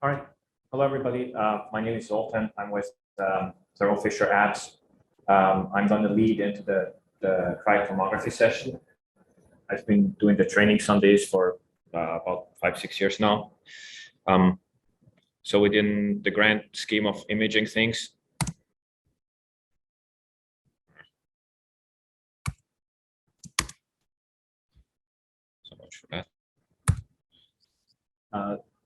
All right. Hello, everybody. My name is Zoltan. I'm with ThermoFisherScientific. I'm going to lead into the Cryo-Tomography session. I've been doing the training Sundays for about 5-6 years now. So within the grand scheme of imaging things, so much for that.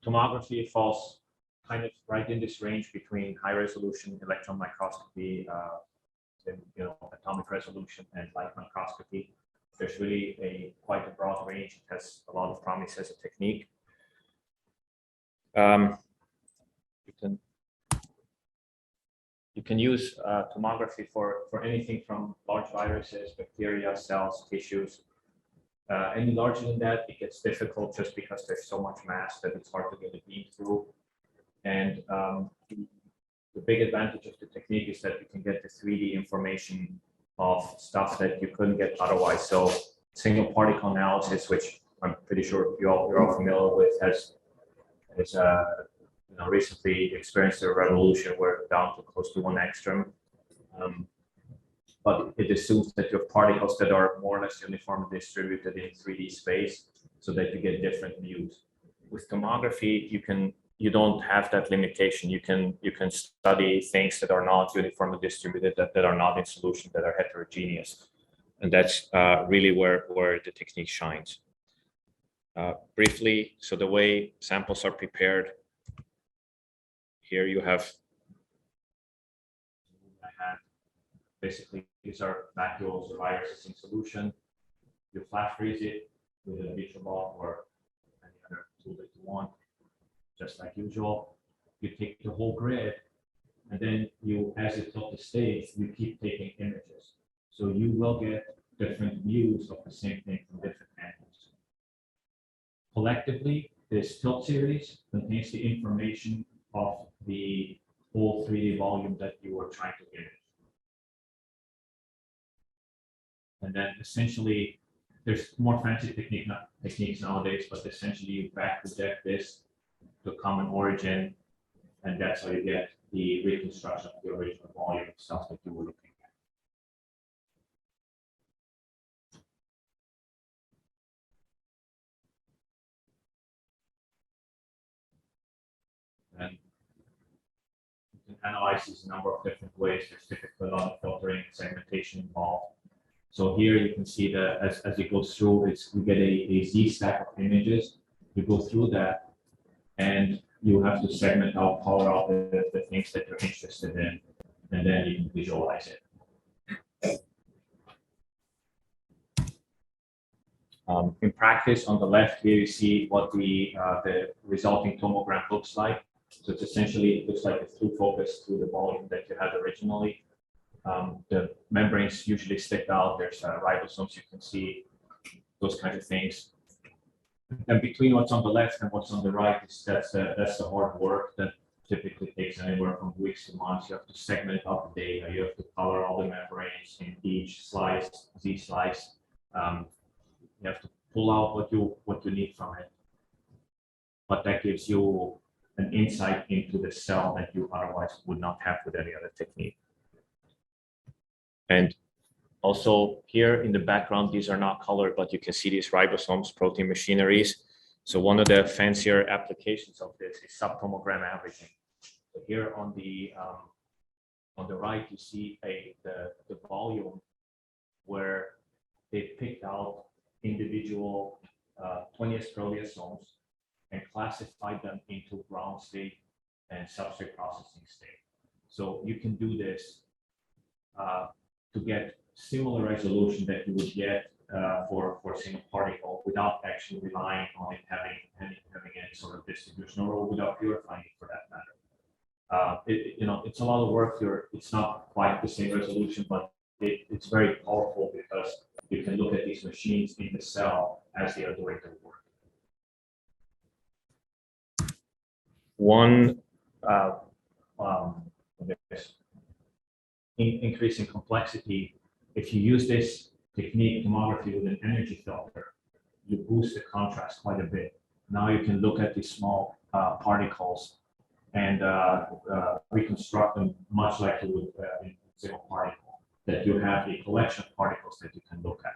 Tomography falls kind of right in this range between high-resolution electron microscopy, atomic resolution, and light microscopy. There's really quite a broad range. It has a lot of promise as a technique. You can use tomography for anything from large viruses, bacteria, cells, tissues. Any larger than that, it gets difficult just because there's so much mass that it's hard to get a beam through. And the big advantage of the technique is that you can get the 3D information of stuff that you couldn't get otherwise. So single particle analysis, which I'm pretty sure you're all familiar with, has recently experienced a revolution. We're down to close to 1 angstrom. But it assumes that you have particles that are more or less uniformly distributed in 3D space so that you get different views. With tomography, you don't have that limitation. You can study things that are not uniformly distributed, that are not in solution, that are heterogeneous. And that's really where the technique shines. Briefly, so the way samples are prepared, here you have basically, these are vacuoles or viruses in solution. You flash freeze it with a Vitrobot or any other tool that you want, just like usual. You take the whole grid, and then as you tilt the stage, you keep taking images. So you will get different views of the same thing from different angles. Collectively, this tilt series contains the information of the whole 3D volume that you were trying to image. And then essentially, there's more fancy techniques nowadays, but essentially you back project this to a common origin, and that's how you get the reconstruction of the original volume stuff that you were looking at. And you can analyze these a number of different ways. There's typically a lot of filtering and segmentation involved. So here you can see that as it goes through, you get a Z stack of images. You go through that, and you have to segment out, color out the things that you're interested in, and then you can visualize it. In practice, on the left here, you see what the resulting tomogram looks like. So it's essentially, it looks like a through focus through the volume that you had originally. The membranes usually stick out. There's ribosomes, you can see those kinds of things. And between what's on the left and what's on the right, that's the hard work that typically takes anywhere from weeks to months. You have to segment out the data. You have to color all the membranes in each slice, Z slice. You have to pull out what you need from it. But that gives you an insight into the cell that you otherwise would not have with any other technique. And also here in the background, these are not colored, but you can see these ribosomes, protein machineries. So one of the fancier applications of this is subtomogram averaging. So here on the right, you see the volume where they picked out individual 20th proteasomes and classified them into ground state and substrate processing state. So you can do this to get similar resolution that you would get for a single particle without actually relying on it having any sort of distribution, or without purifying it for that matter. It's a lot of work. It's not quite the same resolution, but it's very powerful because you can look at these machines in the cell as they are doing their work. One increase in complexity, if you use this technique, tomography, with an energy filter, you boost the contrast quite a bit. Now you can look at these small particles and reconstruct them much like you would in single particle, that you have a collection of particles that you can look at.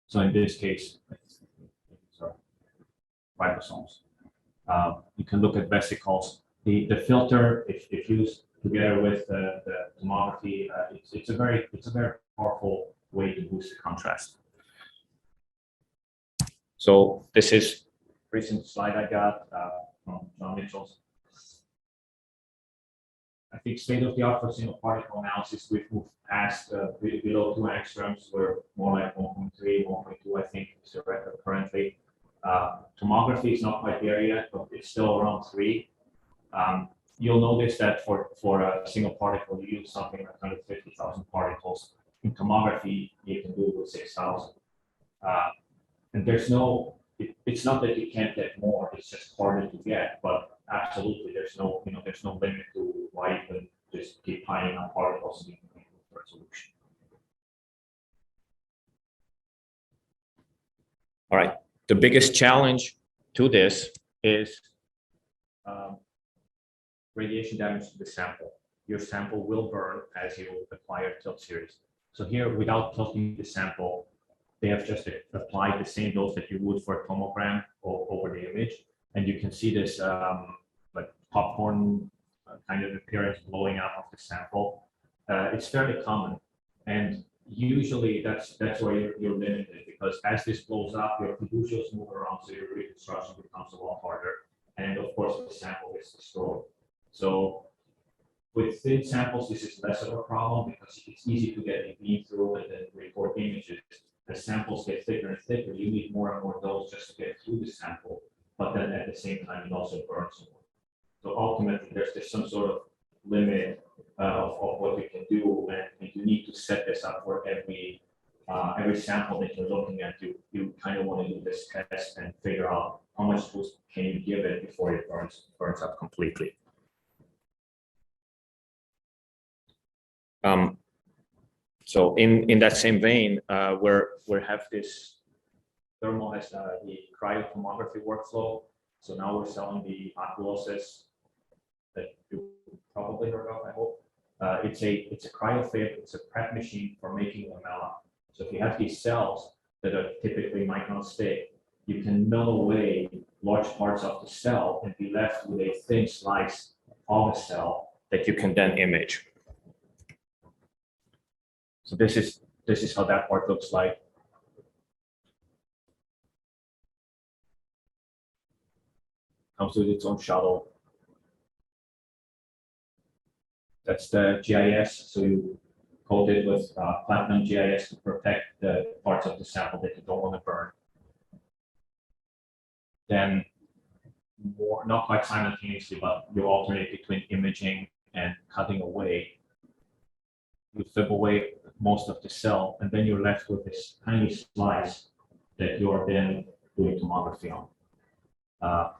So in this case, sorry, ribosomes. You can look at vesicles. The filter, if used together with the tomography, it's a very powerful way to boost the contrast. So this is a recent slide I got from John Mitchell's. I think state-of-the-art for single particle analysis, we've moved past below 2 angstroms. We're more like 1.3, 1.2, I think, is the record currently. Tomography is not quite there yet, but it's still around 3. You'll notice that for a single particle, you use something like 150,000 particles. In tomography, you can do it with 6,000. And there's no, it's not that you can't get more, it's just harder to get, but absolutely, there's no limit to why you can just keep piling up particles and improve resolution. All right, the biggest challenge to this is radiation damage to the sample. Your sample will burn as you acquire tilt series. So here, without tilting the sample, they have just applied the same dose that you would for a tomogram over the image. And you can see this like popcorn kind of appearance blowing out of the sample. It's fairly common. And usually that's where you're limited, because as this blows up, your fiducials move around, so your reconstruction becomes a lot harder. And of course, the sample gets destroyed. So with thin samples, this is less of a problem because it's easy to get a beam through and then record images. As samples get thicker and thicker, you need more and more dose just to get through the sample, but then at the same time, it also burns more. So ultimately, there's some sort of limit of what you can do, and you need to set this up for every sample that you're looking at. You kind of want to do this test and figure out how much boost can you give it before it burns up completely. So in that same vein, we have this Thermo has the Cryo-Tomography Workflow. So now we're selling the aqueous that you probably heard of, I hope. It's a cryofib, it's a prep machine for making lamella. So if you have these cells that are typically micron thick, you can mill away large parts of the cell and be left with a thin slice of a cell that you can then image. So this is how that part looks like. Comes with its own shuttle. That's the GIS. So you coat it with platinum GIS to protect the parts of the sample that you don't want to burn. Then not quite simultaneously, but you alternate between imaging and cutting away. You flip away most of the cell, and then you're left with this tiny slice that you're then doing tomography on.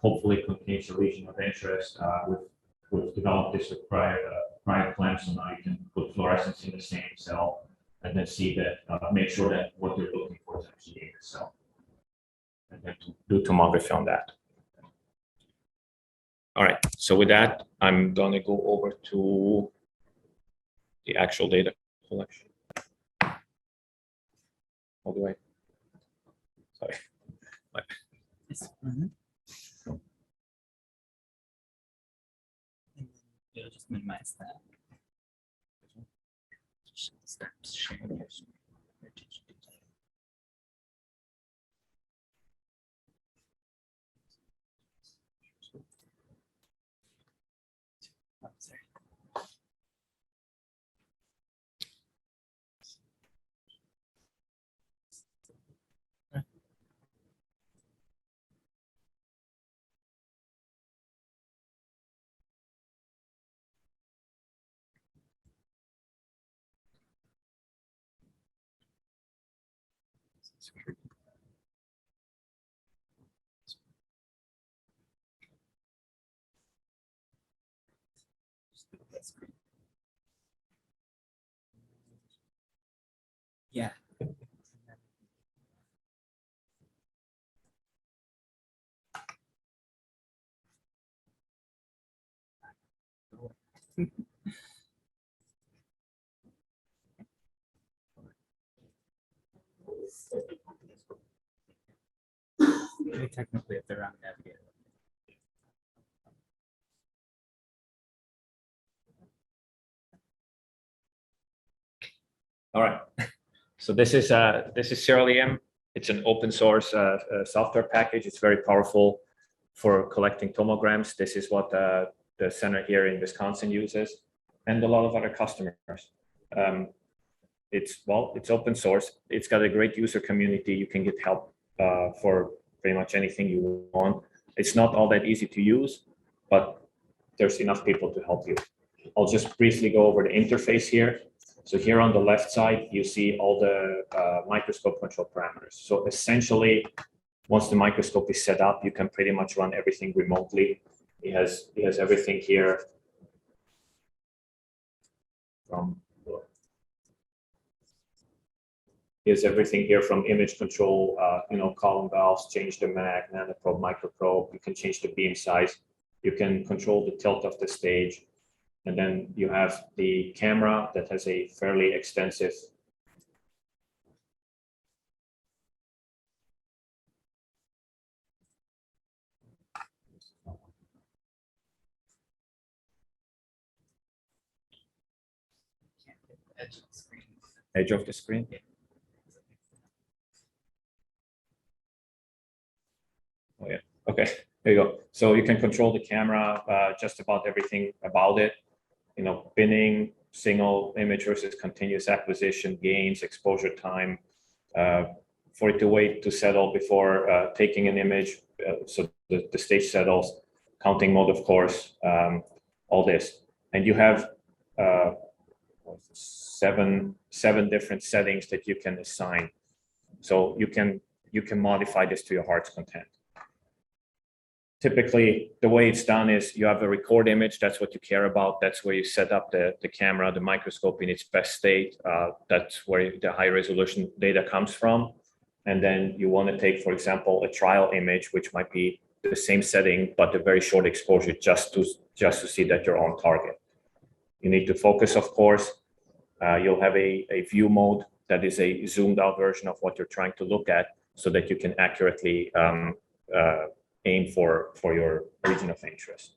Hopefully contains a region of interest. We've developed this with cryo clamps, so now you can put fluorescence in the same cell and then see that, make sure that what you're looking for is actually in the cell. And then to do tomography on that. All right, so with that, I'm gonna go over to the actual data collection. How do I? Sorry. Yes. You'll just minimize that. Stop sharing. Oh, sorry. Yeah. Maybe technically, if they're on navigator. All right. So this is Cryo-EM. It's an open source software package. It's very powerful for collecting tomograms. This is what the center here in Wisconsin uses, and a lot of other customers. It's open source. It's got a great user community. You can get help for pretty much anything you want. It's not all that easy to use, but there's enough people to help you. I'll just briefly go over the interface here. So here on the left side, you see all the microscope control parameters. So essentially, once the microscope is set up, you can pretty much run everything remotely. It has everything here from image control, column valves, change the mag, nanoprobe, microprobe. You can change the beam size. You can control the tilt of the stage. And then you have the camera that has a fairly extensive Edge of the screen. edge of the screen. Oh yeah, okay, there you go. So you can control the camera, just about everything about it. Binning, single image versus continuous acquisition, gains, exposure time, for it to wait to settle before taking an image, so the stage settles, counting mode, of course, all this. And you have seven different settings that you can assign. So you can modify this to your heart's content. Typically, the way it's done is you have a record image. That's what you care about. That's where you set up the camera, the microscope in its best state. That's where the high resolution data comes from. And then you want to take, for example, a trial image, which might be the same setting, but a very short exposure just to see that you're on target. You need to focus, of course. You'll have a view mode that is a zoomed out version of what you're trying to look at so that you can accurately aim for your region of interest.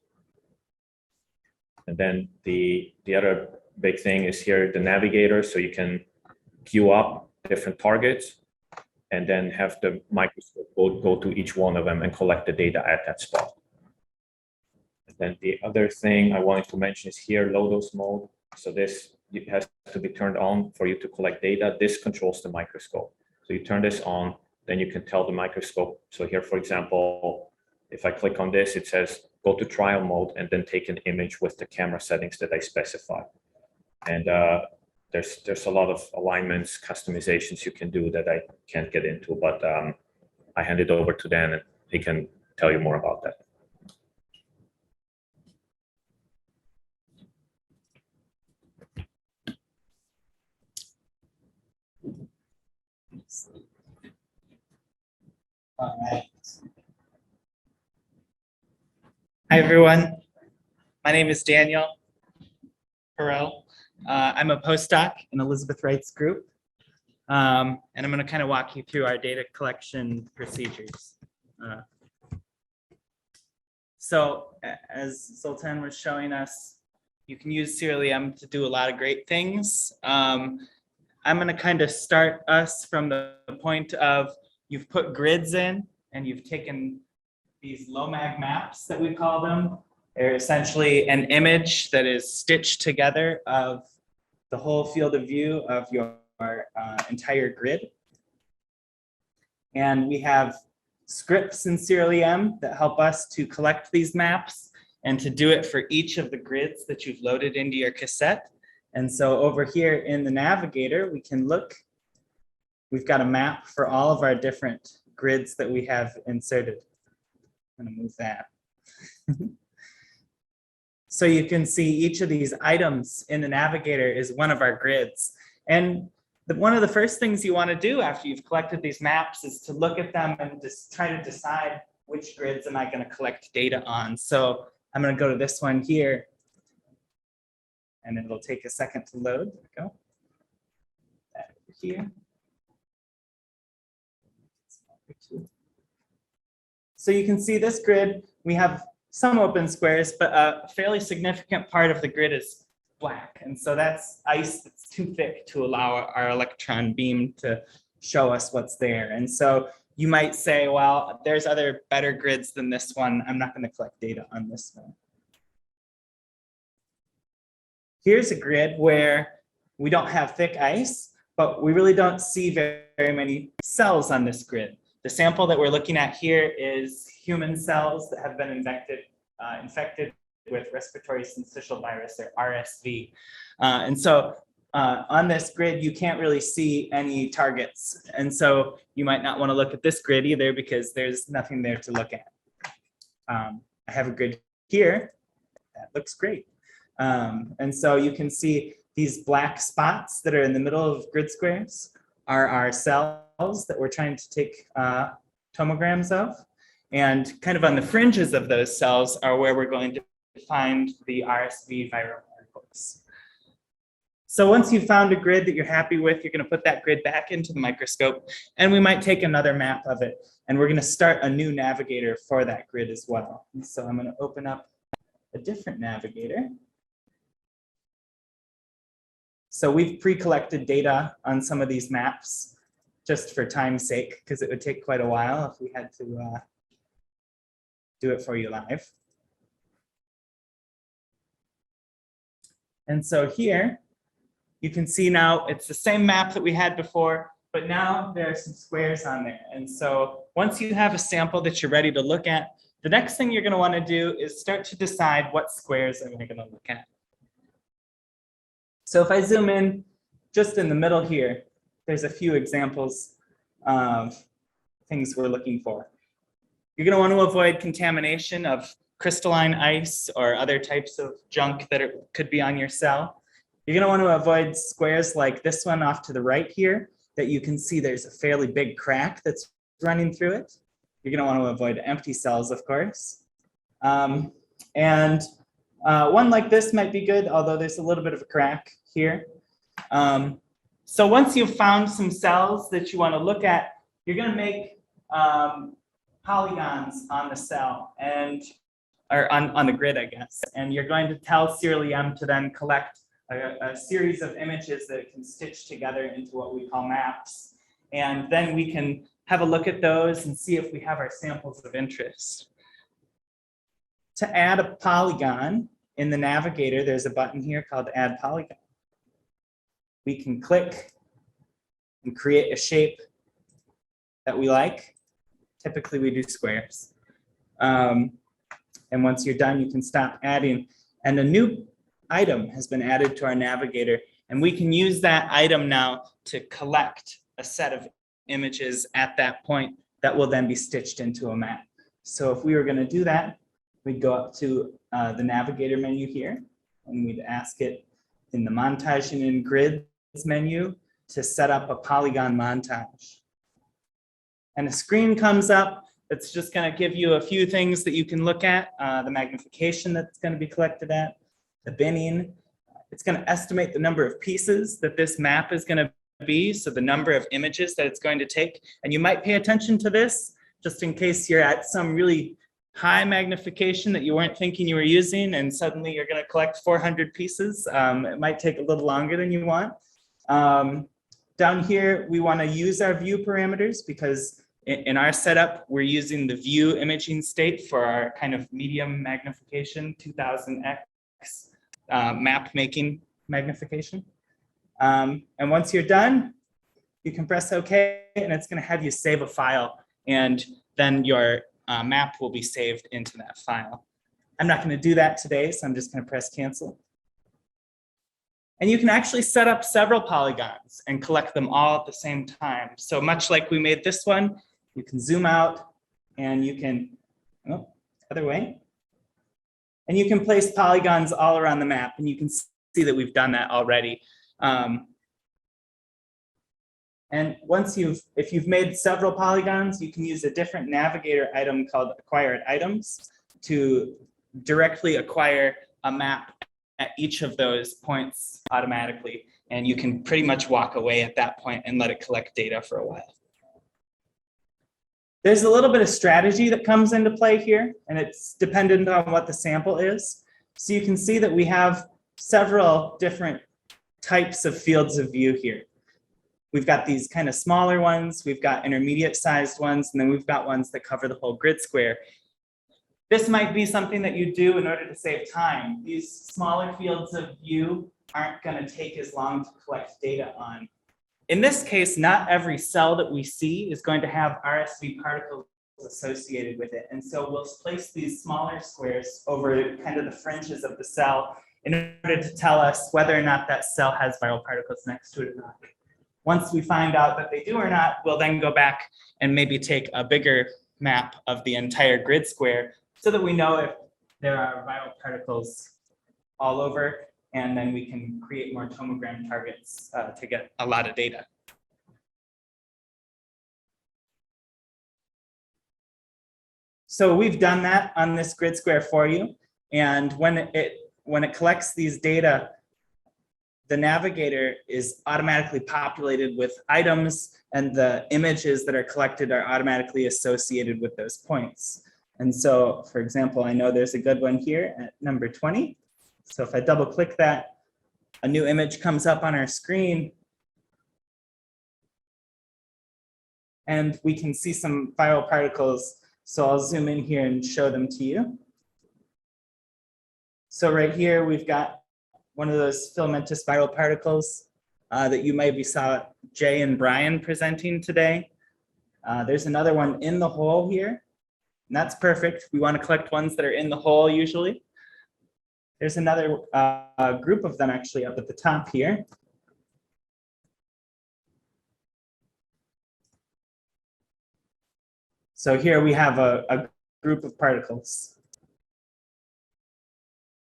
And then the other big thing is here, the navigator. So you can queue up different targets and then have the microscope go to each one of them and collect the data at that spot. And then the other thing I wanted to mention is here, low dose mode. So this has to be turned on for you to collect data. This controls the microscope. So you turn this on, then you can tell the microscope. So here, for example, if I click on this, it says go to trial mode and then take an image with the camera settings that I specify. And there's a lot of alignments, customizations you can do that I can't get into, but I hand it over to Dan and he can tell you more about that. All right. Hi, everyone. My name is Daniel Parrell. I'm a postdoc in Elizabeth Wright's group, and I'm going to kind of walk you through our data collection procedures. So as Zoltan was showing us, you can use Cryo-EM to do a lot of great things. I'm going to kind of start us from the point of you've put grids in and you've taken these low mag maps that we call them. They're essentially an image that is stitched together of the whole field of view of your entire grid. And we have scripts in Cryo-EM that help us to collect these maps and to do it for each of the grids that you've loaded into your cassette. And so over here in the navigator, we can look. We've got a map for all of our different grids that we have inserted. I'm going to move that. So you can see each of these items in the navigator is one of our grids. And one of the first things you want to do after you've collected these maps is to look at them and just try to decide which grids am I going to collect data on. So I'm going to go to this one here. and it'll take a second to load. There we go. That over here. So you can see this grid, we have some open squares, but a fairly significant part of the grid is black. And so that's ice that's too thick to allow our electron beam to show us what's there. And so you might say, well, there's other better grids than this one. I'm not going to collect data on this one. Here's a grid where we don't have thick ice, but we really don't see very many cells on this grid. The sample that we're looking at here is human cells that have been infected with respiratory syncytial virus, or RSV. And so on this grid, you can't really see any targets. And so you might not want to look at this grid either because there's nothing there to look at. I have a grid here that looks great. And so you can see these black spots that are in the middle of grid squares are our cells that we're trying to take tomograms of. And kind of on the fringes of those cells are where we're going to find the RSV viral particles. So once you've found a grid that you're happy with, you're going to put that grid back into the microscope, and we might take another map of it, and we're going to start a new navigator for that grid as well. And so I'm going to open up a different navigator. So we've pre-collected data on some of these maps just for time's sake, because it would take quite a while if we had to do it for you live. And so here, you can see now it's the same map that we had before, but now there are some squares on there. And so once you have a sample that you're ready to look at, the next thing you're going to want to do is start to decide what squares am I going to look at. So if I zoom in just in the middle here, there's a few examples of things we're looking for. You're going to want to avoid contamination of crystalline ice or other types of junk that could be on your cell. You're going to want to avoid squares like this one off to the right here that you can see there's a fairly big crack that's running through it. You're going to want to avoid empty cells, of course. One like this might be good, although there's a little bit of a crack here. So once you've found some cells that you want to look at, you're going to make polygons on the cell or on the grid, I guess. And you're going to tell Cryo-EM to then collect a series of images that it can stitch together into what we call maps. And then we can have a look at those and see if we have our samples of interest. To add a polygon in the navigator, there's a button here called Add Polygon. We can click and create a shape that we like. Typically, we do squares. And once you're done, you can stop adding. And a new item has been added to our navigator. And we can use that item now to collect a set of images at that point that will then be stitched into a map. So if we were going to do that, we'd go up to the navigator menu here, and we'd ask it in the Montaging in Grids menu to set up a polygon montage. And a screen comes up that's just going to give you a few things that you can look at, the magnification that's going to be collected at, the binning. It's going to estimate the number of pieces that this map is going to be, so the number of images that it's going to take. And you might pay attention to this just in case you're at some really high magnification that you weren't thinking you were using, and suddenly you're going to collect 400 pieces. It might take a little longer than you want. Down here, we want to use our view parameters because in our setup, we're using the view imaging state for our kind of medium magnification, 2000x map making magnification. And once you're done, you can press OK, and it's going to have you save a file, and then your map will be saved into that file. I'm not going to do that today, so I'm just going to press cancel. And you can actually set up several polygons and collect them all at the same time. So much like we made this one, you can zoom out and you can, oh, other way. And you can place polygons all around the map, and you can see that we've done that already. And once if you've made several polygons, you can use a different navigator item called Acquired Items to directly acquire a map at each of those points automatically. And you can pretty much walk away at that point and let it collect data for a while. There's a little bit of strategy that comes into play here, and it's dependent on what the sample is. So you can see that we have several different types of fields of view here. We've got these kind of smaller ones, we've got intermediate sized ones, and then we've got ones that cover the whole grid square. This might be something that you do in order to save time. These smaller fields of view aren't going to take as long to collect data on. In this case, not every cell that we see is going to have RSV particles associated with it. And so we'll place these smaller squares over kind of the fringes of the cell in order to tell us whether or not that cell has viral particles next to it or not. Once we find out that they do or not, we'll then go back and maybe take a bigger map of the entire grid square so that we know if there are viral particles all over, and then we can create more tomogram targets to get a lot of data. So we've done that on this grid square for you. And when it collects these data, the navigator is automatically populated with items, and the images that are collected are automatically associated with those points. And so, for example, I know there's a good one here at number 20. So if I double click that, a new image comes up on our screen. And we can see some viral particles. So I'll zoom in here and show them to you. So right here, we've got one of those filamentous viral particles that you maybe saw Jay and Brian presenting today. There's another one in the hole here, and that's perfect. We want to collect ones that are in the hole usually. There's another group of them actually up at the top here. So here we have a group of particles.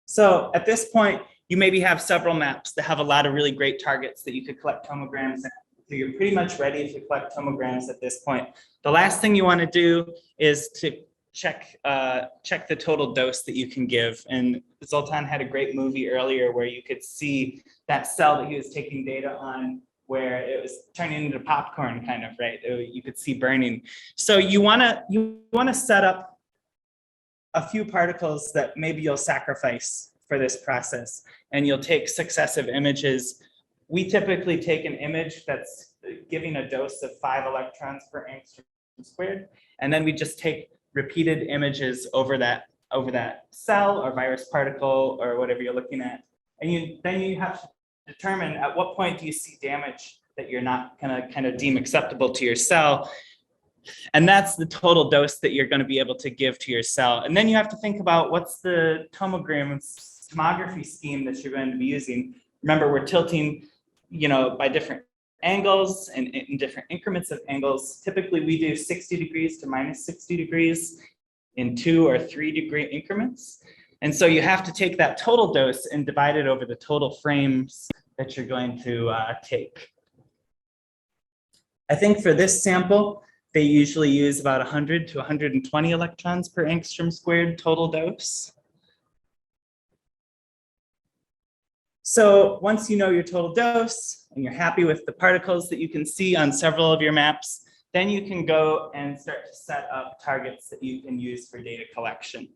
So at this point, you maybe have several maps that have a lot of really great targets that you could collect tomograms at. So you're pretty much ready to collect tomograms at this point. The last thing you want to do is to check the total dose that you can give. And Zoltan had a great movie earlier where you could see that cell that he was taking data on, where it was turning into popcorn kind of, right? You could see burning. So you wanna set up a few particles that maybe you'll sacrifice for this process, and you'll take successive images. We typically take an image that's giving a dose of 5 electrons per angstrom squared, and then we just take repeated images over that cell or virus particle or whatever you're looking at. And then you have to determine at what point do you see damage that you're not gonna kind of deem acceptable to your cell. And that's the total dose that you're gonna be able to give to your cell. And then you have to think about what's the tomography scheme that you're going to be using. Remember, we're tilting, by different angles and in different increments of angles. Typically, we do 60 degrees to minus 60 degrees in 2 or 3 degree increments. And so you have to take that total dose and divide it over the total frames that you're going to take. I think for this sample, they usually use about 100 to 120 electrons per angstrom squared total dose. So once you know your total dose and you're happy with the particles that you can see on several of your maps, then you can go and start to set up targets that you can use for data collection.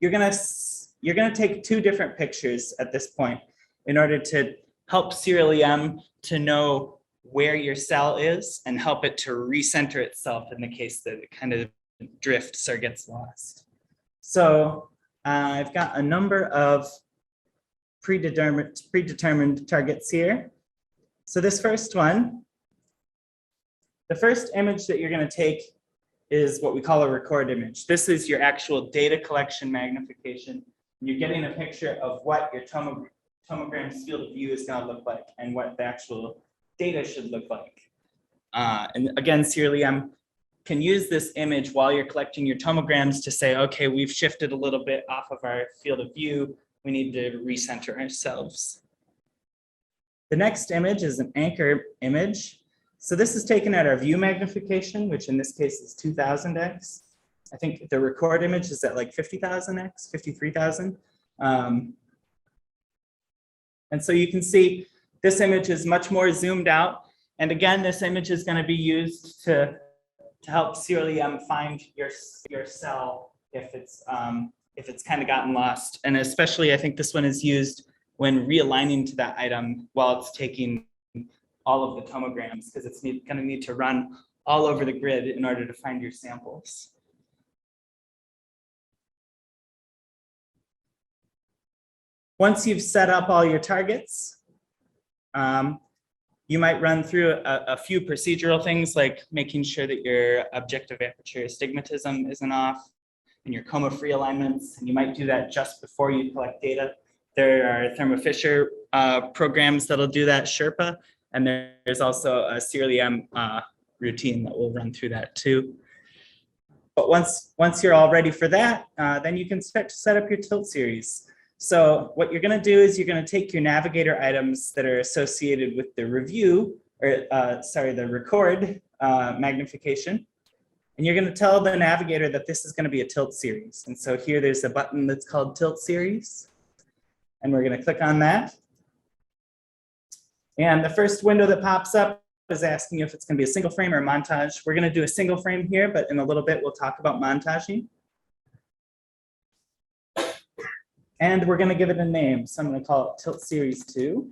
You're gonna take 2 different pictures at this point in order to help Serial-EM to know where your cell is and help it to recenter itself in the case that it kind of drifts or gets lost. So I've got a number of predetermined targets here. So this first one, the first image that you're going to take is what we call a record image. This is your actual data collection magnification. You're getting a picture of what your tomogram's field of view is going to look like and what the actual data should look like. And again, Serial-EM can use this image while you're collecting your tomograms to say, okay, we've shifted a little bit off of our field of view. We need to recenter ourselves. The next image is an anchor image. So this is taken at our view magnification, which in this case is 2000x. I think the record image is at like 50,000x, 53,000. And so you can see this image is much more zoomed out. And again, this image is going to be used to help Serial-EM find your cell if it's kind of gotten lost. And especially, I think this one is used when realigning to that item while it's taking all of the tomograms, because it's going to need to run all over the grid in order to find your samples. Once you've set up all your targets, you might run through a few procedural things like making sure that your objective aperture astigmatism isn't off and your coma-free alignments, and you might do that just before you collect data. There are ThermoFisher programs that'll do that, Sherpa, and there's also a Serial-EM routine that will run through that too. But once you're all ready for that, then you can start to set up your tilt series. So what you're going to do is you're going to take your navigator items that are associated with the review, or the record magnification, and you're going to tell the navigator that this is going to be a tilt series. And so here there's a button that's called tilt series, and we're going to click on that. And the first window that pops up is asking you if it's going to be a single frame or a montage. We're going to do a single frame here, but in a little bit we'll talk about montaging. And we're going to give it a name. So I'm going to call it Tilt Series 2.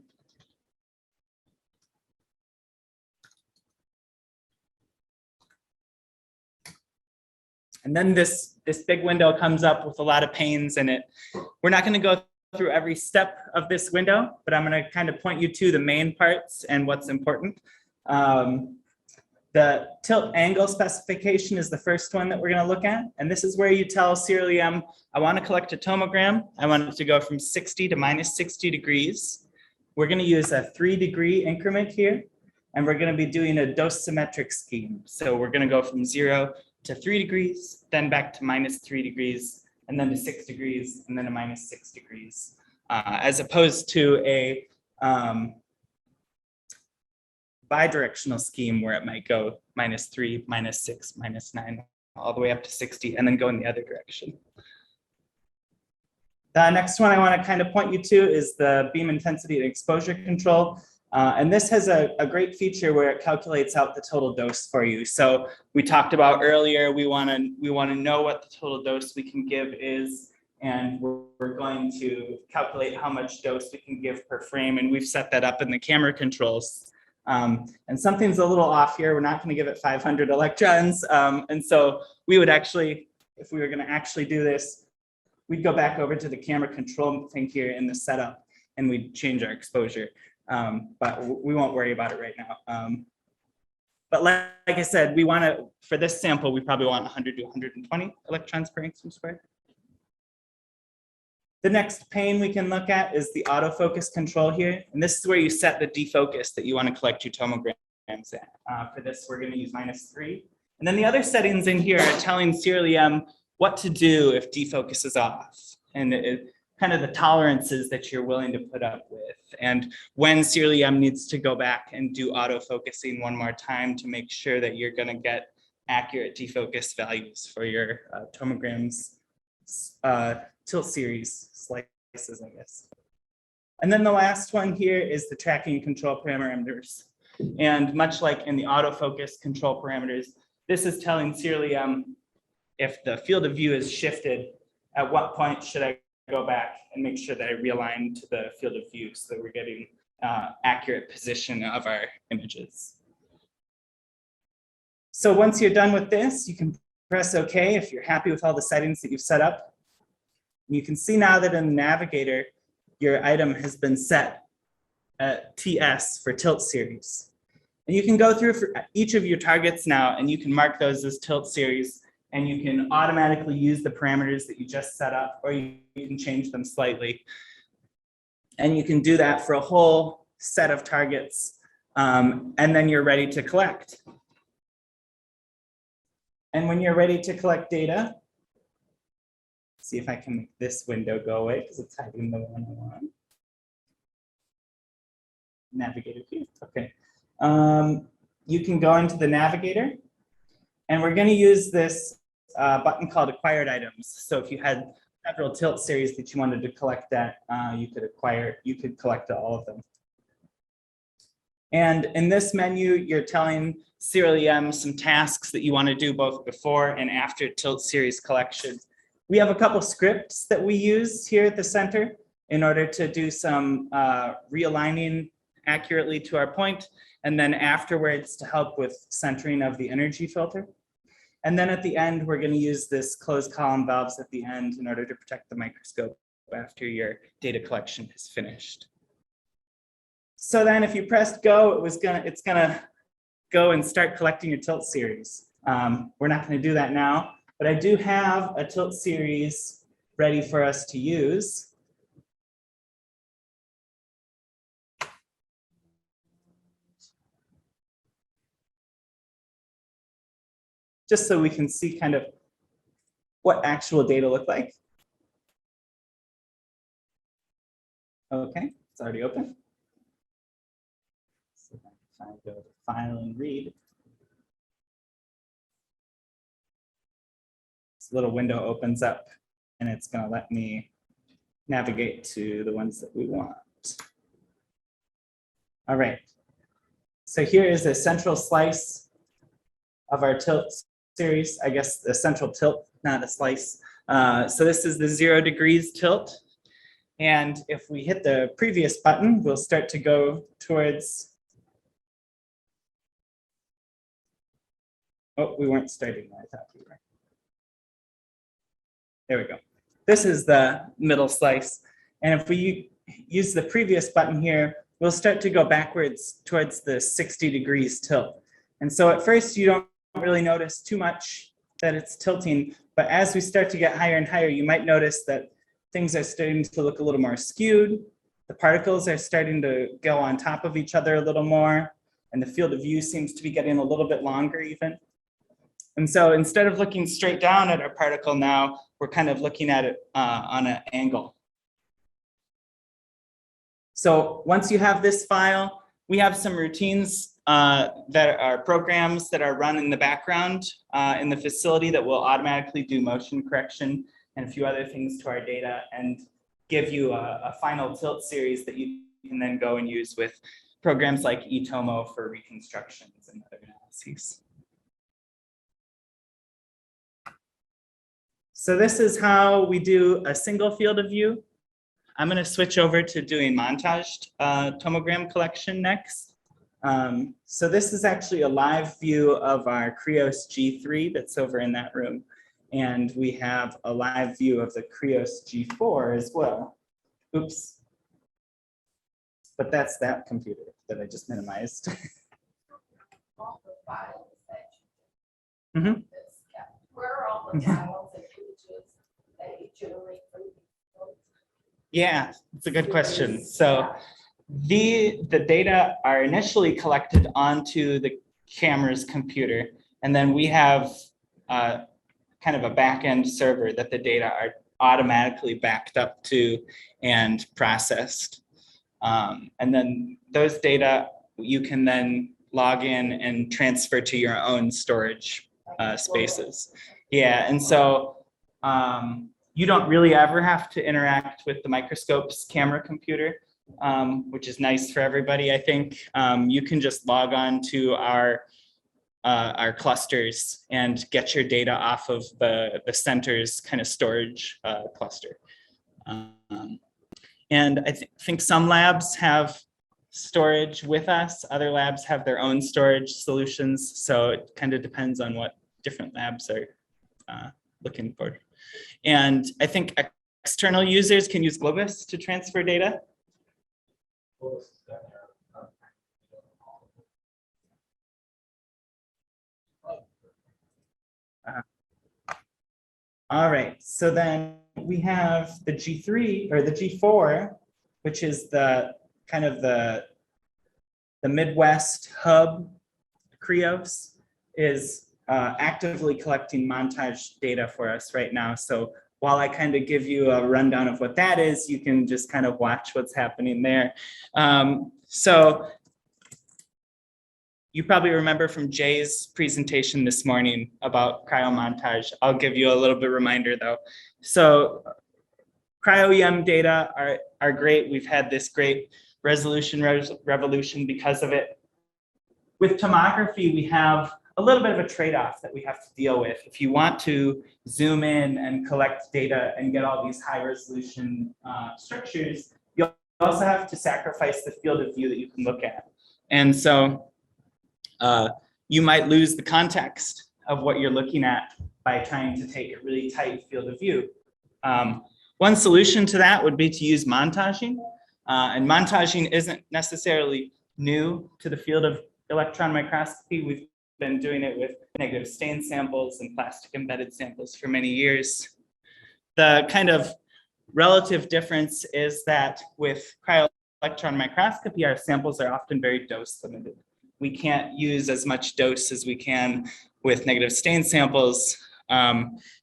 And then this big window comes up with a lot of panes in it. We're not going to go through every step of this window, but I'm going to kind of point you to the main parts and what's important. The tilt angle specification is the first one that we're going to look at. And this is where you tell Serial-EM, I want to collect a tomogram. I want it to go from 60 to minus 60 degrees. We're going to use a 3-degree increment here. And we're going to be doing a dosimetric scheme. So we're going to go from 0 to 3 degrees, then back to minus 3 degrees, and then to 6 degrees, and then to minus 6 degrees, as opposed to a bidirectional scheme where it might go minus 3, minus 6, minus 9, all the way up to 60, and then go in the other direction. The next one I want to kind of point you to is the beam intensity and exposure control. And this has a great feature where it calculates out the total dose for you. So we talked about earlier, we want to know what the total dose we can give is, and we're going to calculate how much dose we can give per frame, and we've set that up in the camera controls. And something's a little off here. We're not going to give it 500 electrons. And so we would actually, if we were going to actually do this, we'd go back over to the camera control thing here in the setup, and we'd change our exposure. But we won't worry about it right now. But like I said, we want to, for this sample, we probably want 100 to 120 electrons per angstrom squared. The next pane we can look at is the autofocus control here. And this is where you set the defocus that you want to collect your tomograms at. For this, we're going to use -3. And then the other settings in here are telling Serial-EM what to do if defocus is off, and kind of the tolerances that you're willing to put up with, and when Serial-EM needs to go back and do autofocusing one more time to make sure that you're going to get accurate defocus values for your tomograms tilt series slices, I guess. And then the last one here is the tracking and control parameters. And much like in the autofocus control parameters, this is telling Serial-EM if the field of view is shifted, at what point should I go back and make sure that I realign to the field of view so that we're getting accurate position of our images. So once you're done with this, you can press OK if you're happy with all the settings that you've set up. You can see now that in the navigator, your item has been set at TS for tilt series. And you can go through for each of your targets now, and you can mark those as tilt series, and you can automatically use the parameters that you just set up, or you can change them slightly. And you can do that for a whole set of targets, and then you're ready to collect. And when you're ready to collect data, see if I can make this window go away because it's hiding the one I want. Navigator here, okay. You can go into the navigator, and we're going to use this button called Acquired Items. So if you had several tilt series that you wanted to collect at, you could collect all of them. And in this menu, you're telling Serial-EM some tasks that you want to do both before and after tilt series collection. We have a couple scripts that we use here at the center in order to do some realigning accurately to our point, and then afterwards to help with centering of the energy filter. And then at the end, we're going to use this closed column valves at the end in order to protect the microscope after your data collection is finished. So then if you pressed go, it's gonna go and start collecting your tilt series. We're not going to do that now, but I do have a tilt series ready for us to use. Just so we can see kind of what actual data look like. Okay, it's already open. So if I go to File and Read, this little window opens up and it's going to let me navigate to the ones that we want. All right, so here is a central slice of our tilt series, I guess the central tilt, not a slice. So this is the 0 degrees tilt. And if we hit the previous button, we'll start to go towards, oh, we weren't starting there, I thought we were. There we go. This is the middle slice. And if we use the previous button here, we'll start to go backwards towards the 60 degrees tilt. And so at first you don't really notice too much that it's tilting, but as we start to get higher and higher, you might notice that things are starting to look a little more skewed. The particles are starting to go on top of each other a little more, and the field of view seems to be getting a little bit longer even. And so instead of looking straight down at our particle now, we're kind of looking at it on an angle. So once you have this file, we have some routines that are programs that are run in the background in the facility that will automatically do motion correction and a few other things to our data and give you a final tilt series that you can then go and use with programs like eTomo for reconstructions and other analyses. So this is how we do a single field of view. I'm going to switch over to doing montaged tomogram collection next. So this is actually a live view of our Krios G3 that's over in that room. And we have a live view of the Krios G4 as well. Oops. But that's that computer that I just minimized. All the files that Mhm. you kept. Where are all the files and images that you generate from these fields? Yeah, it's a good question. So the data are initially collected onto the camera's computer, and then we have kind of a back-end server that the data are automatically backed up to and processed. And then those data you can then log in and transfer to your own storage spaces. Yeah, and so you don't really ever have to interact with the microscope's camera computer, which is nice for everybody, I think. You can just log on to our clusters and get your data off of the center's kind of storage cluster. And I think some labs have storage with us. Other labs have their own storage solutions. So it kind of depends on what different labs are looking for. And I think external users can use Globus to transfer data. All right, so then we have the G3 or the G4, which is the kind of the Midwest hub. Krios is actively collecting montage data for us right now. So while I kind of give you a rundown of what that is, you can just kind of watch what's happening there. So you probably remember from Jay's presentation this morning about cryomontage. I'll give you a little bit of reminder though. So Cryo-EM data are great. We've had this great resolution revolution because of it. With tomography, we have a little bit of a trade-off that we have to deal with. If you want to zoom in and collect data and get all these high resolution structures, you also have to sacrifice the field of view that you can look at. And so you might lose the context of what you're looking at by trying to take a really tight field of view. One solution to that would be to use montaging. And montaging isn't necessarily new to the field of electron microscopy. We've been doing it with negative stain samples and plastic embedded samples for many years. The kind of relative difference is that with cryo-electron microscopy, our samples are often very dose limited. We can't use as much dose as we can with negative stain samples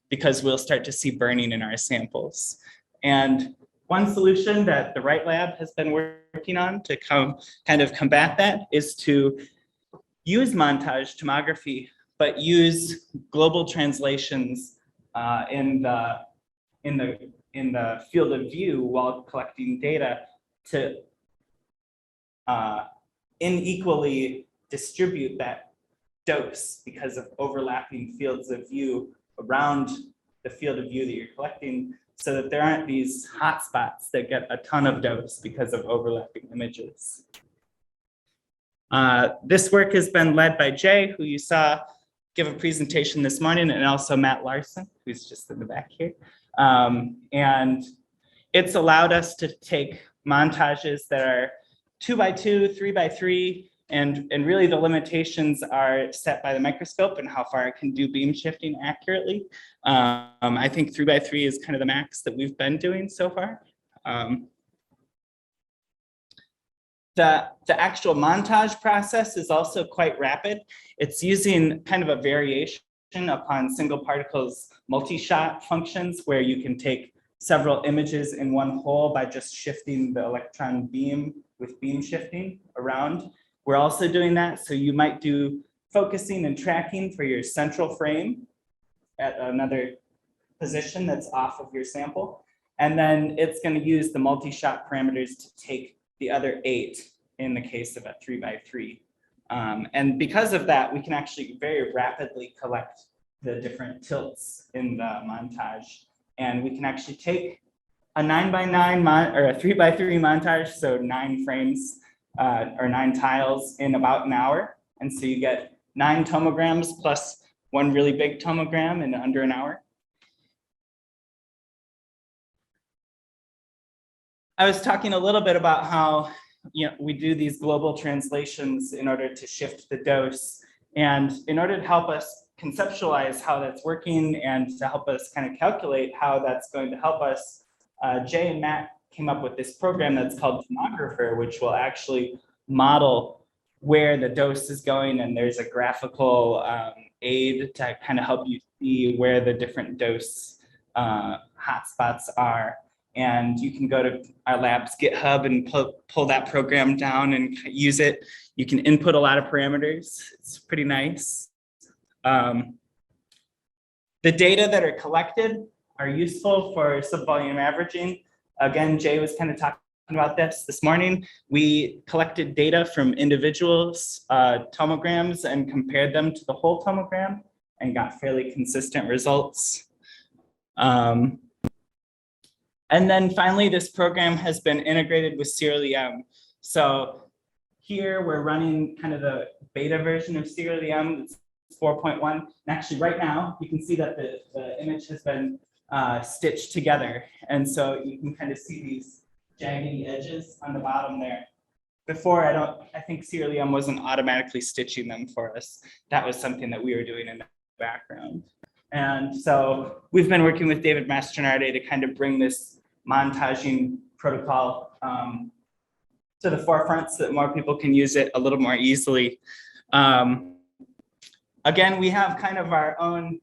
because we'll start to see burning in our samples. And one solution that the Wright Lab has been working on to kind of combat that is to use montage tomography, but use global translations in the field of view while collecting data to unequally distribute that dose because of overlapping fields of view around the field of view that you're collecting, so that there aren't these hotspots that get a ton of dose because of overlapping images. This work has been led by Jay, who you saw give a presentation this morning, and also Matt Larson, who's just in the back here. And it's allowed us to take montages that are 2x2, 3x3, and really the limitations are set by the microscope and how far it can do beam shifting accurately. I think 3x3 is kind of the max that we've been doing so far. The actual montage process is also quite rapid. It's using kind of a variation upon single particles multi-shot functions where you can take several images in one hole by just shifting the electron beam with beam shifting around. We're also doing that, so you might do focusing and tracking for your central frame at another position that's off of your sample. And then it's going to use the multi-shot parameters to take the other 8 in the case of a 3x3. And because of that, we can actually very rapidly collect the different tilts in the montage. And we can actually take a 9x9 or a 3x3 montage, so 9 frames or 9 tiles in about an hour. And so you get 9 tomograms plus 1 really big tomogram in under an hour. I was talking a little bit about how we do these global translations in order to shift the dose. And in order to help us conceptualize how that's working and to help us kind of calculate how that's going to help us, Jay and Matt came up with this program that's called Tomographer, which will actually model where the dose is going. And there's a graphical aid to kind of help you see where the different dose hotspots are. And you can go to our lab's GitHub and pull that program down and use it. You can input a lot of parameters. It's pretty nice. The data that are collected are useful for subvolume averaging. Again, Jay was kind of talking about this morning. We collected data from individuals' tomograms and compared them to the whole tomogram and got fairly consistent results. And then finally, this program has been integrated with Serial-EM. So here we're running kind of the beta version of Serial-EM, it's 4.1. And actually right now, you can see that the image has been stitched together. And so you can kind of see these jaggedy edges on the bottom there. Before, I think Serial-EM wasn't automatically stitching them for us. That was something that we were doing in the background. And so we've been working with David Mastronarde to kind of bring this montaging protocol to the forefront so that more people can use it a little more easily. Again, we have kind of our own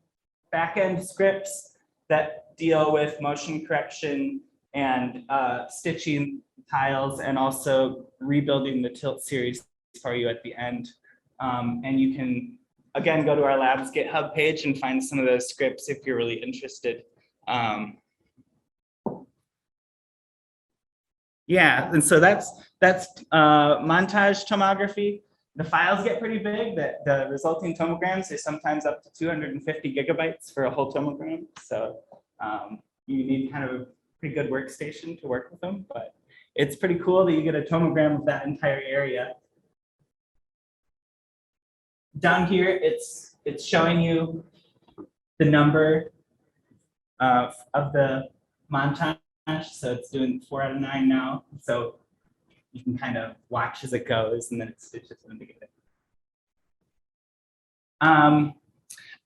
backend scripts that deal with motion correction and stitching tiles and also rebuilding the tilt series for you at the end. And you can, again, go to our lab's GitHub page and find some of those scripts if you're really interested. Yeah, and so that's montage tomography. The files get pretty big. The resulting tomograms are sometimes up to 250 gigabytes for a whole tomogram. So you need kind of a pretty good workstation to work with them, but it's pretty cool that you get a tomogram of that entire area. Down here, it's showing you the number of the montage. So it's doing 4 out of 9 now. So you can kind of watch as it goes, and then it stitches them together. I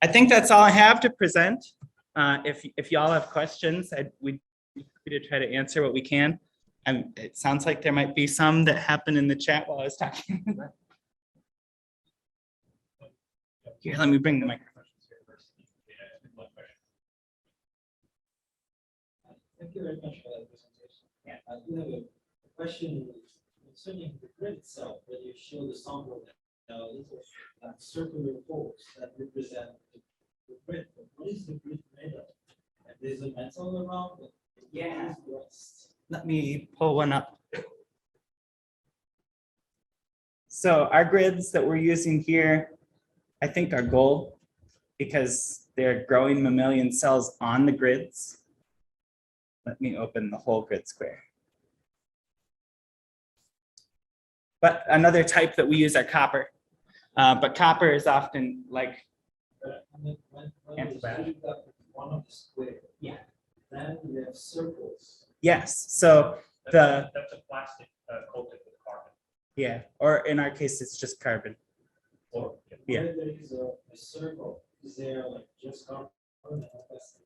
think that's all I have to present. If y'all have questions, we'd be happy to try to answer what we can. It sounds like there might be some that happened in the chat while I was talking. Here, let me bring the microphone. Thank you very much for that presentation. Yeah. I do have a question concerning the grid itself, where you show the sample little circular holes that represent the grid. But what is the grid made of? And there's a metal around it. Yeah. Let me pull one up. So our grids that we're using here, I think are gold because they're growing mammalian cells on the grids. Let me open the whole grid square. But another type that we use are copper. But copper is often like when you got one of the square, yeah. Then we have circles. Yes. So that's a plastic coated with carbon. yeah, or in our case, it's just carbon. Or yeah. Where there is a circle, is there like just carbon and plastic?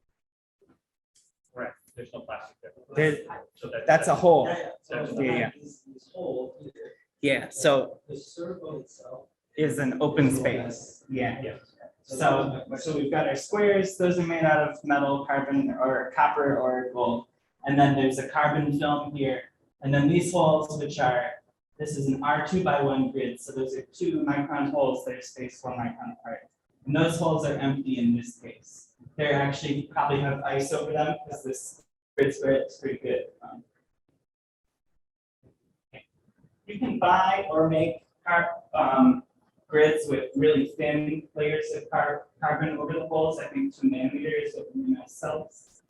Right. There's no plastic there. There, So that's a hole. So Yeah. This hole here, Yeah. So the circle itself. is an open space. Yeah. Yes. So we've got our squares. Those are made out of metal, carbon, or copper, or gold. And then there's a carbon film here. And then these holes, which are, this is an R2x1 grid. So those are 2 micron holes that are spaced 1 micron apart. And those holes are empty in this case. They're actually probably have ice over them because this grid square is pretty good. You can buy or make grids with really thin layers of carbon over the holes. I think 2 nanometers of really nice cells.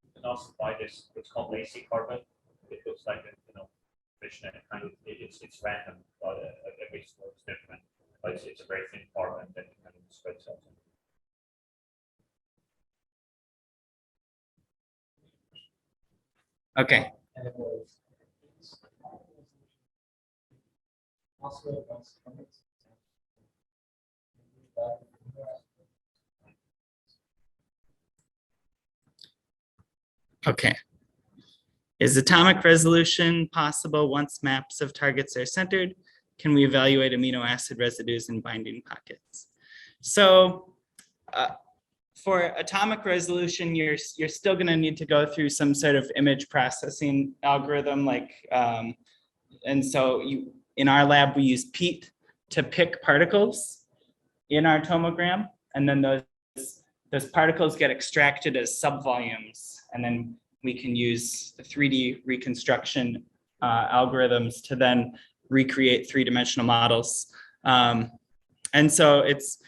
You can also buy this. It's called lacy carbon. It looks like a fishnet kind of. It's random, but every store is different. But it's a very thin carbon that you kind of spread cells in. Okay. And it was also Okay. Is atomic resolution possible once maps of targets are centered? Can we evaluate amino acid residues in binding pockets? So for atomic resolution, you're still going to need to go through some sort of image processing algorithm, like, and so in our lab, we use PEAT to pick particles in our tomogram, and then those particles get extracted as subvolumes, and then we can use the 3D reconstruction algorithms to then recreate 3-dimensional models. And so it's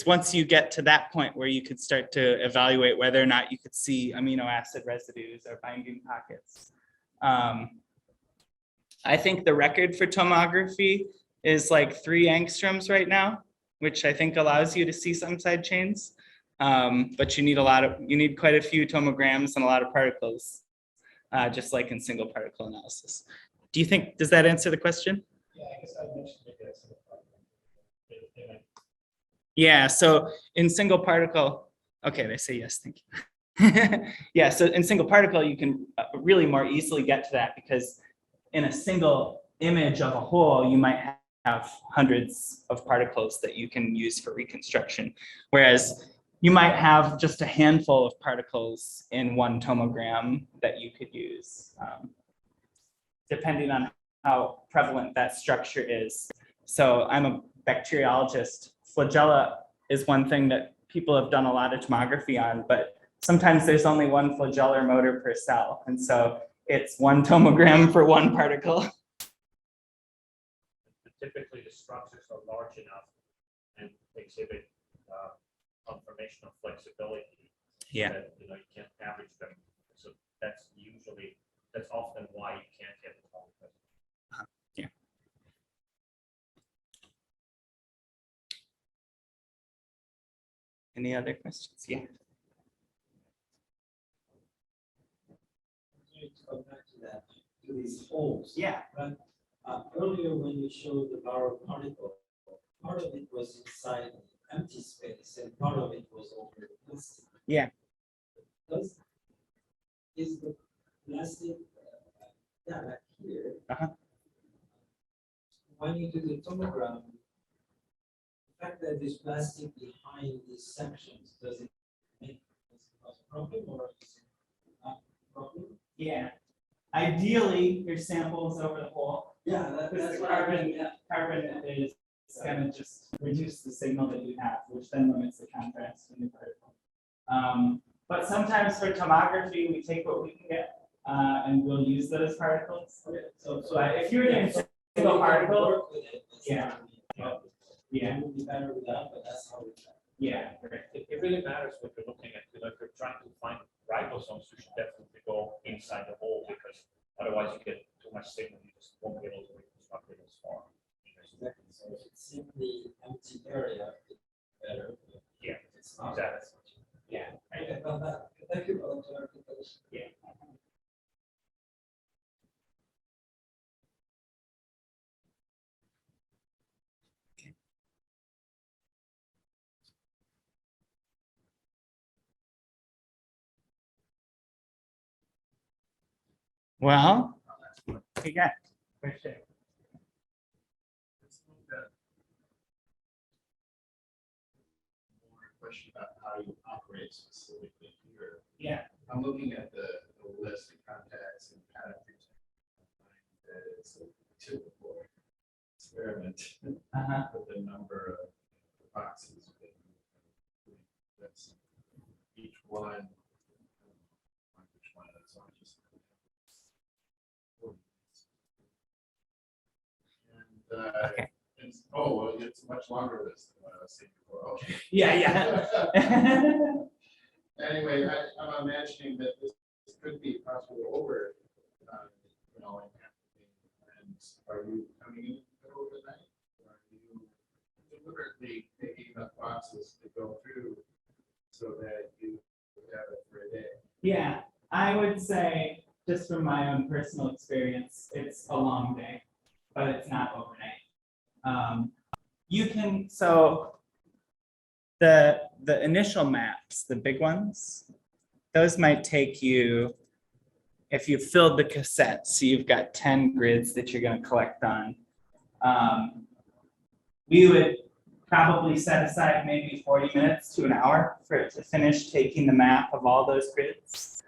once you get to that point where you could start to evaluate whether or not you could see amino acid residues or binding pockets. I think the record for tomography is like 3 angstroms right now, which I think allows you to see some side chains. But you need quite a few tomograms and a lot of particles, just like in single particle analysis. Does that answer the question? Yeah, I guess I mentioned it as Yeah, so in single particle, okay, they say yes, thank you. Yeah, so in single particle, you can really more easily get to that because in a single image of a hole, you might have hundreds of particles that you can use for reconstruction. Whereas you might have just a handful of particles in one tomogram that you could use, depending on how prevalent that structure is. So I'm a bacteriologist. Flagella is one thing that people have done a lot of tomography on, but sometimes there's only one flagellar motor per cell. And so it's one tomogram for one particle. Typically, the structures are large enough and exhibit conformational flexibility. Yeah. That, you can't average them. So that's often why you can't get the tomography. Yeah. Any other questions? Yeah. To come back to that, to these holes. Yeah. But earlier when you showed the viral particle, part of it was inside empty space and part of it was over the plastic. Yeah. Is the plastic back here? When you do the tomogram, the fact that there's plastic behind these sections, does it make a problem or is it not a problem? Yeah. Ideally, your sample is over the hole. Yeah, Because that's the what I carbon, mean, yeah. carbon is going to just reduce the signal that you have, which then limits the contrast in the particle. But sometimes for tomography, we take what we can get and we'll use those particles. So If you're doing single particle, work with it. that's Yeah. not really a problem. yeah, It would be better without, but that's how we try. yeah, right. It really matters what you're looking at. If you're trying to find ribosomes, you should definitely go inside the hole because otherwise you get too much signal. You just won't be able to reconstruct it as far. Exactly. So if it's simply empty area, it's better. But Yeah, if it's not. exactly. Yeah. Okay, well, thank you for the clarification. Yeah. Well, we got for sure. More question about how you operate specifically here. Yeah. I'm looking at the list of contacts and pathogens. That it's a typical experiment with the number of boxes. That's each one. Which one is on just. And, Okay. oh, well, it's much longer list than what I was saying before. Okay. Yeah, yeah. Anyway, I'm imagining that this could be possibly over, in and are you coming in the middle of the night? Or are you deliberately picking up boxes to go through so that you have it for a day? Yeah, I would say, just from my own personal experience, it's a long day, but it's not overnight. You can, so the initial maps, the big ones, those might take you, if you filled the cassette, so you've got 10 grids that you're going to collect on. We would probably set aside maybe 40 minutes to an hour for it to finish taking the map of all those grids.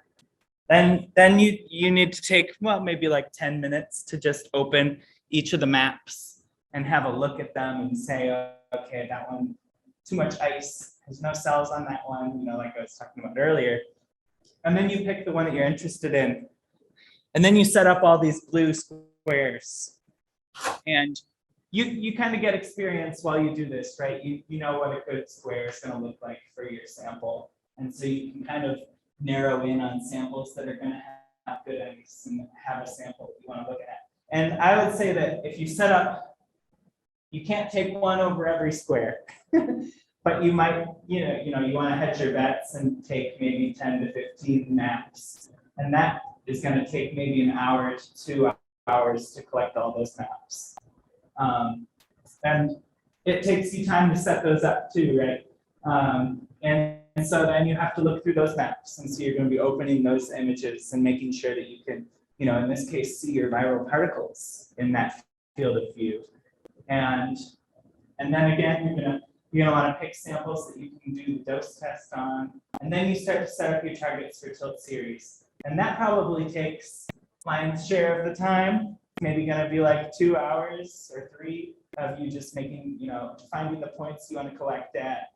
Then you need to take, well, maybe like 10 minutes to just open each of the maps and have a look at them and say, okay, that one, too much ice, there's no cells on that one, like I was talking about earlier. And then you pick the one that you're interested in. And then you set up all these blue squares. And you kind of get experience while you do this, right? You know what a good square is going to look like for your sample. And so you can kind of narrow in on samples that are going to have good ice and have a sample that you want to look at. And I would say that if you set up, you can't take one over every square, but you might, you want to hedge your bets and take maybe 10 to 15 maps. And that is going to take maybe an hour to 2 hours to collect all those maps. And it takes you time to set those up too, right? And so then you have to look through those maps. And so you're going to be opening those images and making sure that you can, in this case, see your viral particles in that field of view. And then again, you're gonna want to pick samples that you can do the dose test on. And then you start to set up your targets for tilt series. And that probably takes lion's share of the time. Maybe going to be like 2 hours or 3 of you just making, finding the points you want to collect at.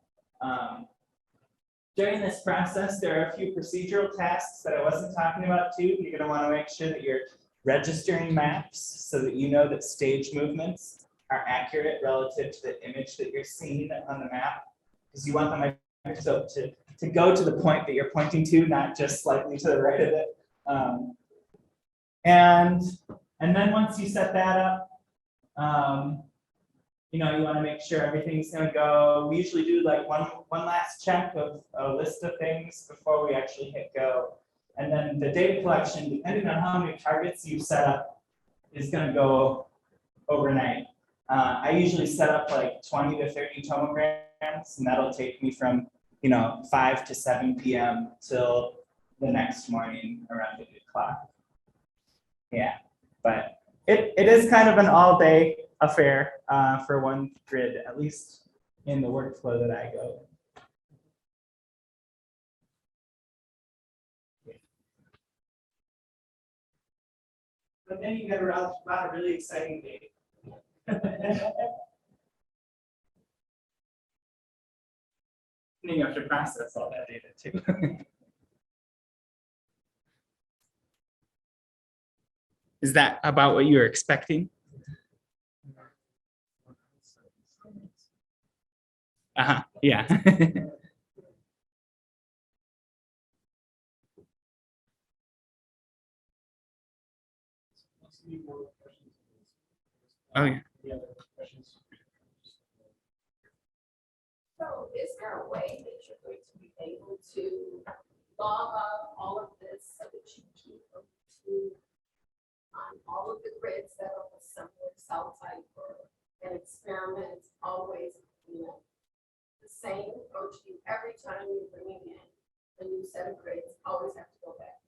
During this process, there are a few procedural tasks that I wasn't talking about too. You're going to want to make sure that you're registering maps so that you know that stage movements are accurate relative to the image that you're seeing on the map. Because you want the microscope to go to the point that you're pointing to, not just slightly to the right of it. And then once you set that up, you want to make sure everything's going to go. We usually do like one last check of a list of things before we actually hit go. And then the data collection, depending on how many targets you set up, is going to go overnight. I usually set up like 20 to 30 tomograms, and that'll take me from 5 to 7 p.m. till the next morning around 8 o'clock. Yeah, but it is kind of an all-day affair for one grid, at least in the workflow that I go. But then you get a lot of really exciting data. And you have to process all that data too. Is that about what you were expecting? Yeah. Oh yeah. So is there a way that you're going to be able to log up all of this so that you keep on all of the grids that are a similar cell type or an experiment always, the same, or do you every time you're bringing in a new set of grids, always have to go back?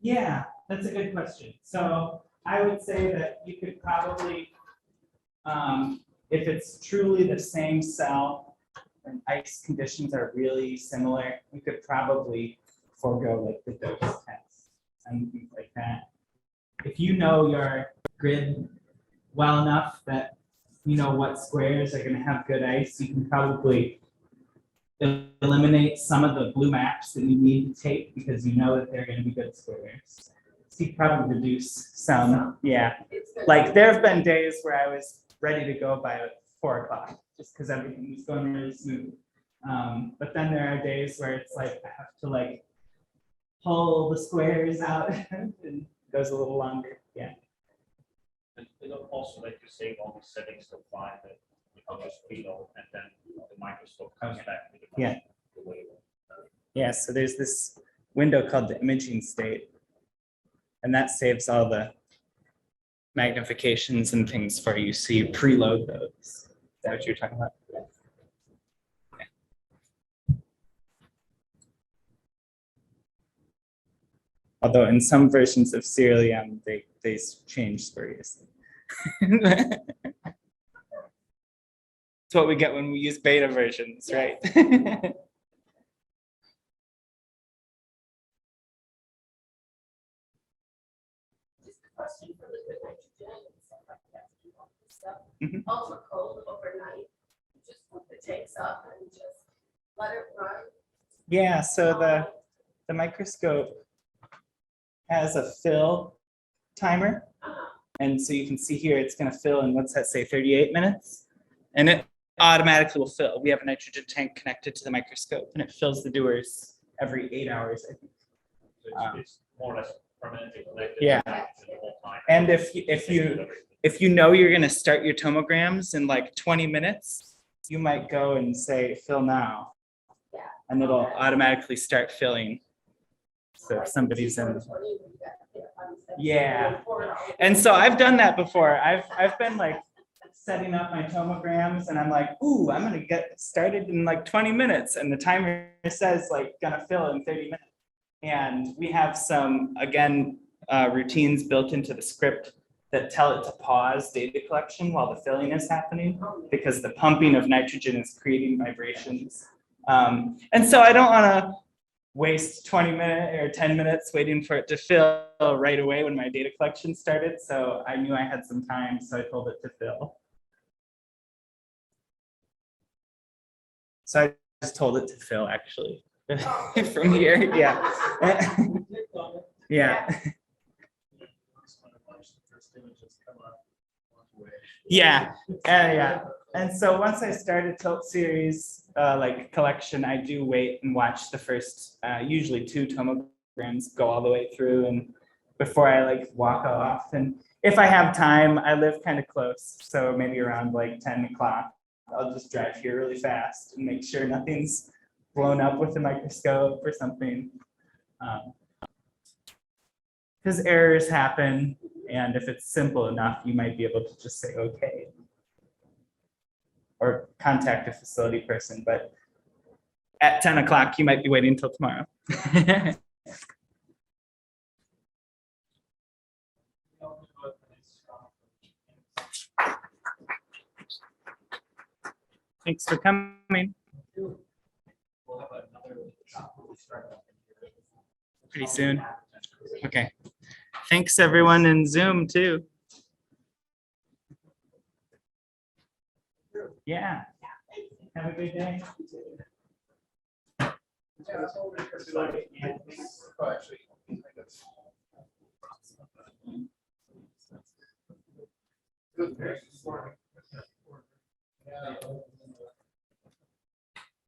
Yeah, that's a good question. So I would say that you could probably, if it's truly the same cell and ice conditions are really similar, you could probably forego like the dose test and things like that. If you know your grid well enough that you know what squares are going to have good ice, you can probably eliminate some of the blue maps that you need to take because you know that they're going to be good squares. So you probably reduce some, yeah. Like there have been days where I was ready to go by 4 o'clock just because everything was going really smooth. But then there are days where it's like I have to like pull the squares out and it goes a little longer. Yeah. And it'll also let you save all the settings to find that you can just reload and then the microscope comes back with the Yeah. the way. Yeah, so there's this window called the imaging state, and that saves all the magnifications and things for you, so you preload those. Is that what you're talking about? Yeah. Although in some versions of Serial-EM, they change spuriously. That's what we get when we use beta versions, right? Just a question for liquid nitrogen and stuff like that. Mhm. Ultra cold overnight, you just put the tanks up and just let it run. Yeah, so the microscope has a fill timer. And so you can see here, it's going to fill in, what's that say, 38 minutes? And it automatically will fill. We have a nitrogen tank connected to the microscope and it fills the dewars every 8 hours, I think. So it's more or less permanently connected. Yeah. to the whole time. And if you know you're going to start your tomograms in like 20 minutes, you might go and say, fill now. Yeah. And it'll automatically start filling. So if somebody's in. Yeah. And so I've done that before. I've been like setting up my tomograms and I'm like, ooh, I'm gonna get started in like 20 minutes. And the timer says like gonna fill in 30 minutes. And we have some, again, routines built into the script that tell it to pause data collection while the filling is happening because the pumping of nitrogen is creating vibrations. And so I don't wanna waste 20 minutes or 10 minutes waiting for it to fill right away when my data collection started. So I knew I had some time, so I told it to fill. So I just told it to fill actually from here. Yeah. Yeah. Yeah. Yeah. And so once I started tilt series like collection, I do wait and watch the first usually 2 tomograms go all the way through, and before I like walk off. And if I have time, I live kind of close, so maybe around like 10 o'clock, I'll just drive here really fast and make sure nothing's blown up with the microscope or something. Because errors happen, and if it's simple enough, you might be able to just say okay or contact a facility person, but at 10 o'clock, you might be waiting until tomorrow. Thanks for coming. Pretty soon. Okay. Thanks everyone in Zoom too. Yeah. Have a good day.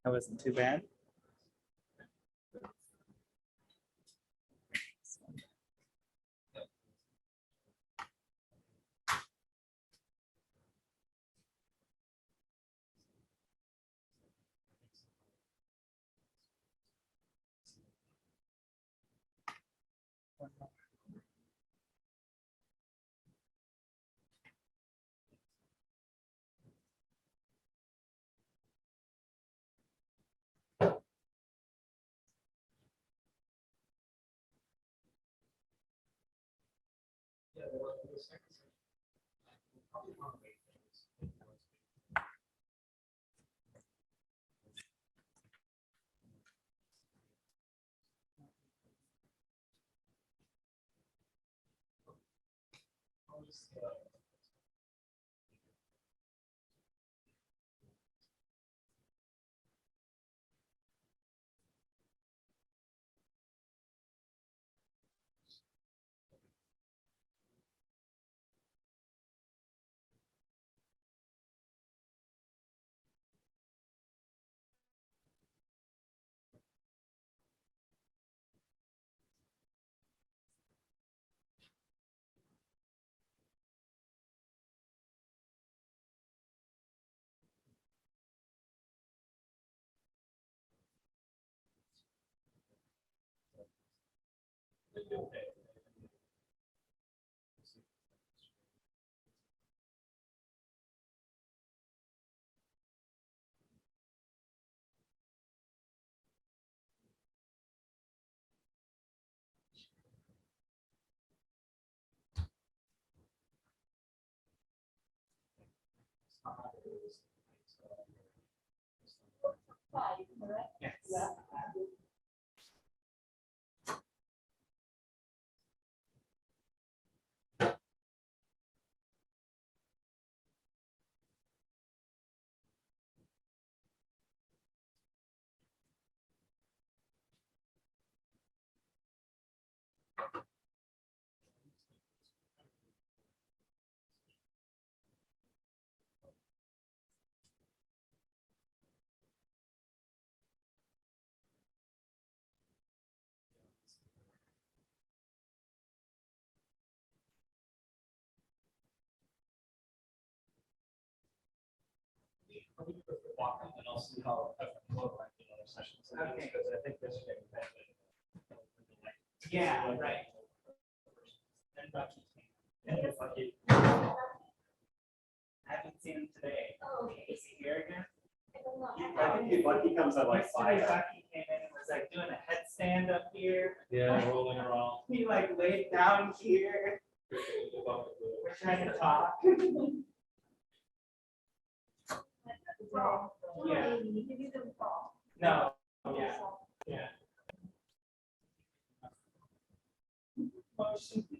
That wasn't too bad. Yes. And I'll see how it look like in other sessions. Okay. Because I think this is getting better. Yeah, right. And Bucky. I haven't seen him today. Oh, okay. Is he here again? I don't know. I think Bucky comes at like Yesterday, 5. Bucky came in and was like doing a headstand up here. Yeah, rolling around. He like laid down here. We're trying to talk. Yeah. You didn't fall. No. Yeah. Yeah. question